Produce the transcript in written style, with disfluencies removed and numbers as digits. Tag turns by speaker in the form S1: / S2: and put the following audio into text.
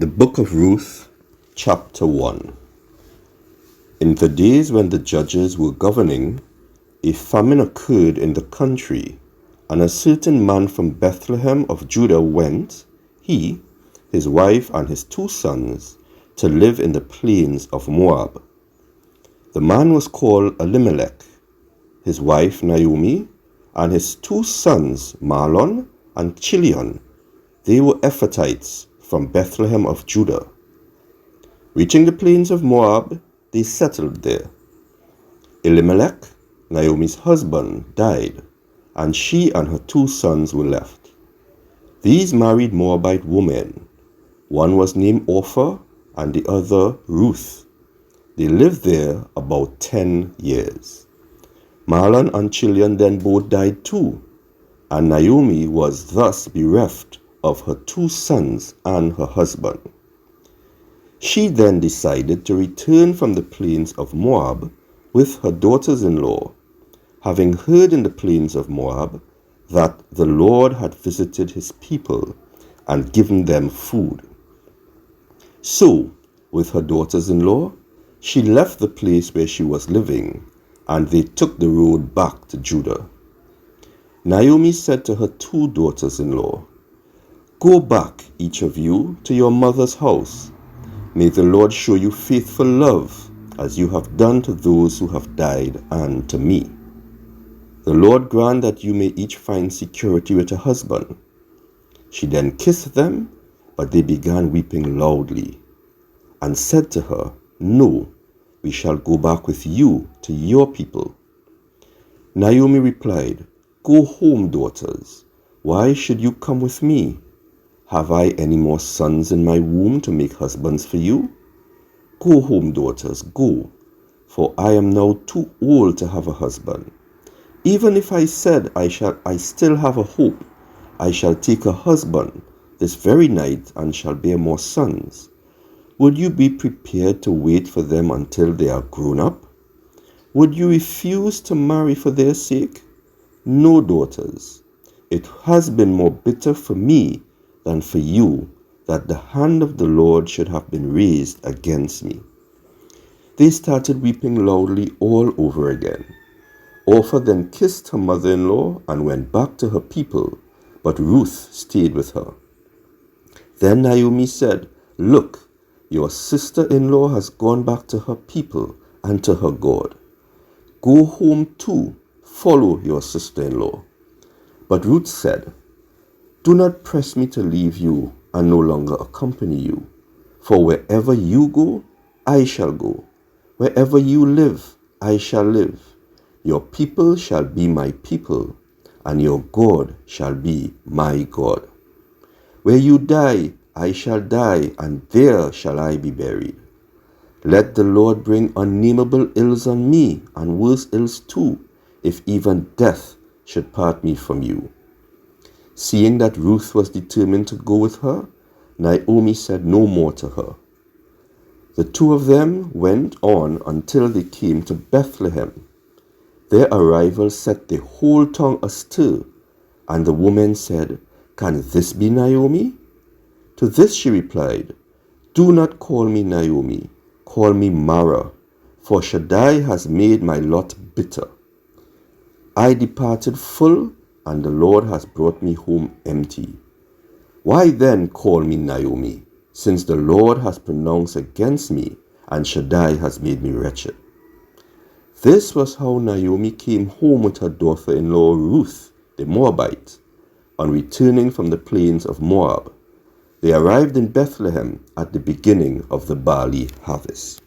S1: The Book of Ruth, Chapter 1. In the days when the judges were governing, a famine occurred in the country, and a certain man from Bethlehem of Judah went, he, his wife, and his 2 sons, to live in the plains of Moab. The man was called Elimelech, his wife Naomi, and his 2 sons Mahlon and Chilion. They were Ephrathites from Bethlehem of Judah. Reaching the plains of Moab, they settled there. Elimelech, Naomi's husband, died, and she and her 2 sons were left. These married Moabite women. One was named Orpah and the other Ruth. They lived there about 10 years. Mahlon and Chilion then both died too, and Naomi was thus bereft of her 2 sons and her husband. She then decided to return from the plains of Moab with her daughters-in-law, having heard in the plains of Moab that the Lord had visited his people and given them food. So, with her daughters-in-law, she left the place where she was living, and they took the road back to Judah. Naomi said to her 2 daughters-in-law, "Go back, each of you, to your mother's house. May the Lord show you faithful love, as you have done to those who have died and to me. The Lord grant that you may each find security with a husband." She then kissed them, but they began weeping loudly, and said to her, "No, we shall go back with you to your people." Naomi replied, "Go home, daughters. Why should you come with me? Have I any more sons in my womb to make husbands for you? Go home, daughters, go, for I am now too old to have a husband. Even if I said I still have a hope, I shall take a husband this very night and shall bear more sons. Would you be prepared to wait for them until they are grown up? Would you refuse to marry for their sake? No, daughters, it has been more bitter for me than for you that the hand of the Lord should have been raised against me." They started weeping loudly all over again. Orpah then kissed her mother-in-law and went back to her people, but Ruth stayed with her. Then Naomi said, "Look, your sister-in-law has gone back to her people and to her God. Go home too, follow your sister-in-law." But Ruth said, "Do not press me to leave you and no longer accompany you. For wherever you go, I shall go. Wherever you live, I shall live. Your people shall be my people, and your God shall be my God. Where you die, I shall die, and there shall I be buried. Let the Lord bring unnameable ills on me, and worse ills too, if even death should part me from you." Seeing that Ruth was determined to go with her, Naomi said no more to her. The 2 of them went on until they came to Bethlehem. Their arrival set the whole town astir, and the woman said, "Can this be Naomi?" To this she replied, "Do not call me Naomi, call me Mara, for Shaddai has made my lot bitter. I departed full, and the Lord has brought me home empty. Why then call me Naomi, since the Lord has pronounced against me, and Shaddai has made me wretched?" This was how Naomi came home with her daughter-in-law Ruth, the Moabite, on returning from the plains of Moab. They arrived in Bethlehem at the beginning of the barley harvest.